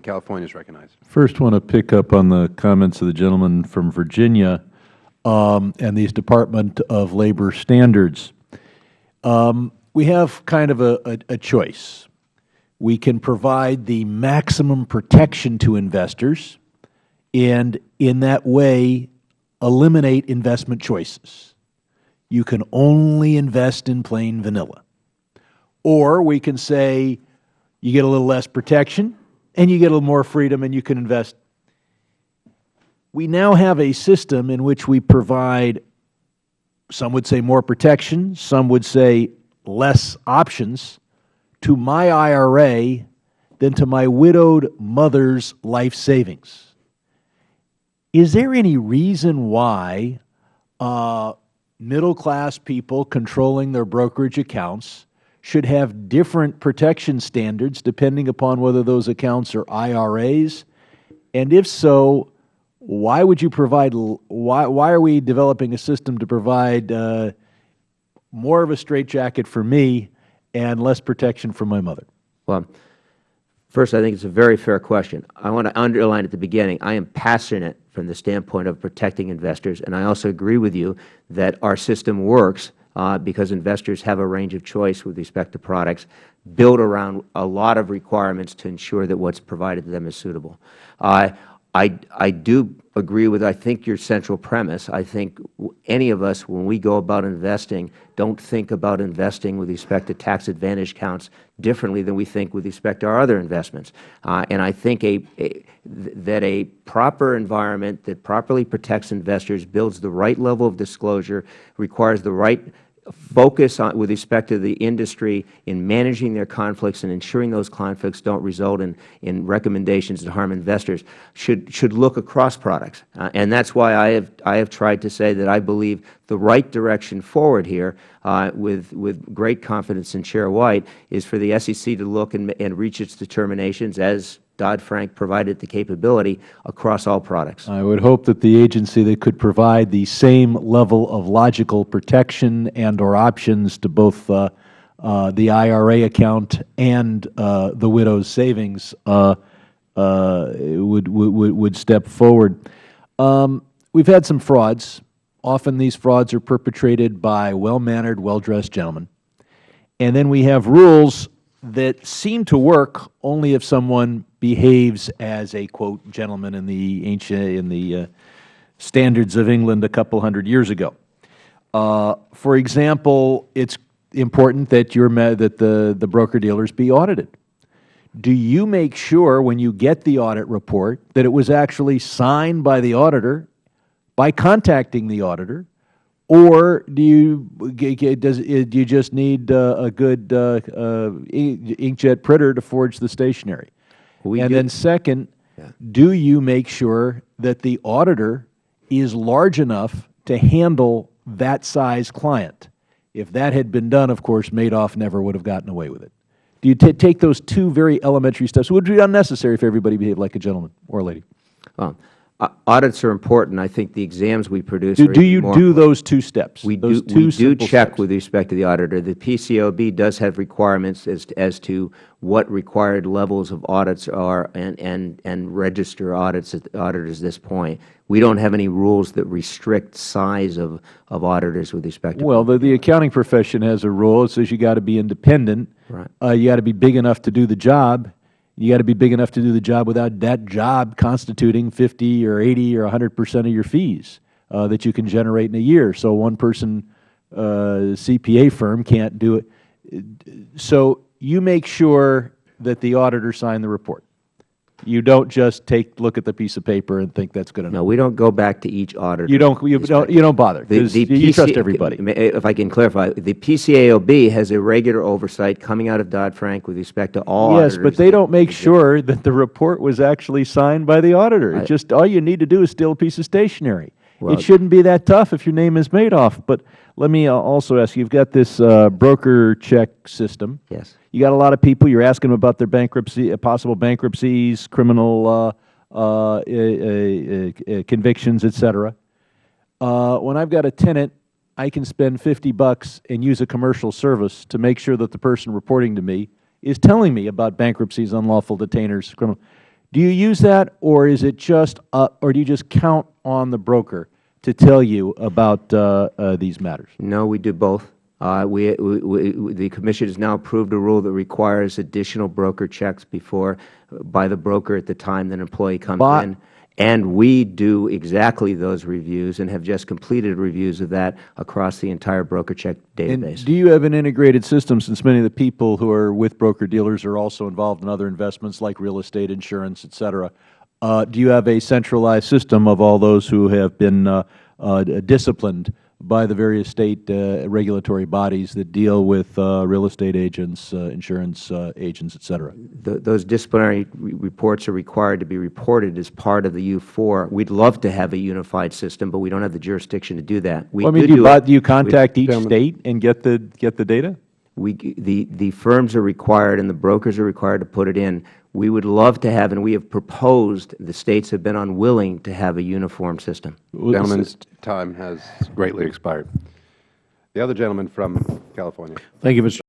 California is recognized. First, want to pick up on the comments of the gentleman from Virginia and these Department of Labor standards. We have kind of a choice. We can provide the maximum protection to investors and in that way eliminate investment choices. You can only invest in plain vanilla. Or we can say you get a little less protection and you get a little more freedom and you can invest. We now have a system in which we provide, some would say more protection, some would say less options to my IRA than to my widowed mother's life savings. Is there any reason why middle-class people controlling their brokerage accounts should have different protection standards depending upon whether those accounts are IRAs? And if so, why would you provide, why are we developing a system to provide more of a straitjacket for me and less protection for my mother? Well, first, I think it's a very fair question. I want to underline at the beginning, I am passionate from the standpoint of protecting investors, and I also agree with you that our system works because investors have a range of choice with respect to products built around a lot of requirements to ensure that what's provided to them is suitable. I do agree with, I think, your central premise. I think any of us, when we go about investing, don't think about investing with respect to tax advantage accounts differently than we think with respect to our other investments. And I think that a proper environment that properly protects investors, builds the right level of disclosure, requires the right focus on, with respect to the industry in managing their conflicts and ensuring those conflicts don't result in recommendations that harm investors, should look across products. And that's why I have tried to say that I believe the right direction forward here, with great confidence in Chair White, is for the SEC to look and reach its determinations as Dodd-Frank provided the capability across all products. I would hope that the agency that could provide the same level of logical protection and or options to both the IRA account and the widow's savings would step forward. We've had some frauds. Often these frauds are perpetrated by well-mannered, well-dressed gentlemen. And then we have rules that seem to work only if someone behaves as a, quote, gentleman in the standards of England a couple hundred years ago. For example, it's important that the broker-dealers be audited. Do you make sure when you get the audit report that it was actually signed by the auditor by contacting the auditor, or do you just need a good inkjet printer to forge the stationery? And then second, do you make sure that the auditor is large enough to handle that size client? If that had been done, of course, Madoff never would have gotten away with it. Do you take those two very elementary steps? It would be unnecessary if everybody behaved like a gentleman or a lady. Audits are important. I think the exams we produce do you do those two steps? We do check with respect to the auditor. The PCAOB does have requirements as to what required levels of audits are and register auditors at this point. We don't have any rules that restrict size of auditors with respect to. Well, the accounting profession has a rule. It says you got to be independent. Right. You got to be big enough to do the job. You got to be big enough to do the job without that job constituting 50 or 80 or 100% of your fees that you can generate in a year. So one person CPA firm can't do it. So you make sure that the auditor signed the report. You don't just look at the piece of paper and think that's good enough. No, we don't go back to each auditor. You don't bother because you trust everybody. If I can clarify, the PCAOB has a regular oversight coming out of Dodd-Frank with respect to all auditors. Yes, but they don't make sure that the report was actually signed by the auditor. Just all you need to do is steal a piece of stationery. Well, it shouldn't be that tough if your name is Madoff. But let me also ask you, you've got this broker check system. Yes. You got a lot of people. You're asking them about their bankruptcy, possible bankruptcies, criminal convictions, et cetera. When I've got a tenant, I can spend $50 and use a commercial service to make sure that the person reporting to me is telling me about bankruptcies, unlawful detainers, criminal. Do you use that, or is it just, or do you just count on the broker to tell you about these matters? No, we do both. The Commission has now approved a rule that requires additional broker checks by the broker at the time that an employee comes in. And we do exactly those reviews and have just completed reviews of that across the entire broker check database. And do you have an integrated system, since many of the people who are with broker-dealers are also involved in other investments like real estate, insurance, et cetera? Do you have a centralized system of all those who have been disciplined by the various state regulatory bodies that deal with real estate agents, insurance agents, et cetera? Those disciplinary reports are required to be reported as part of the U4. We'd love to have a unified system, but we don't have the jurisdiction to do that. Well, I mean, do you contact each state and get the data? The firms are required and the brokers are required to put it in. We would love to have, and we have proposed, the states have been unwilling to have a uniform system. The gentleman's time has greatly expired. The other gentleman from California. Thank you, Mr.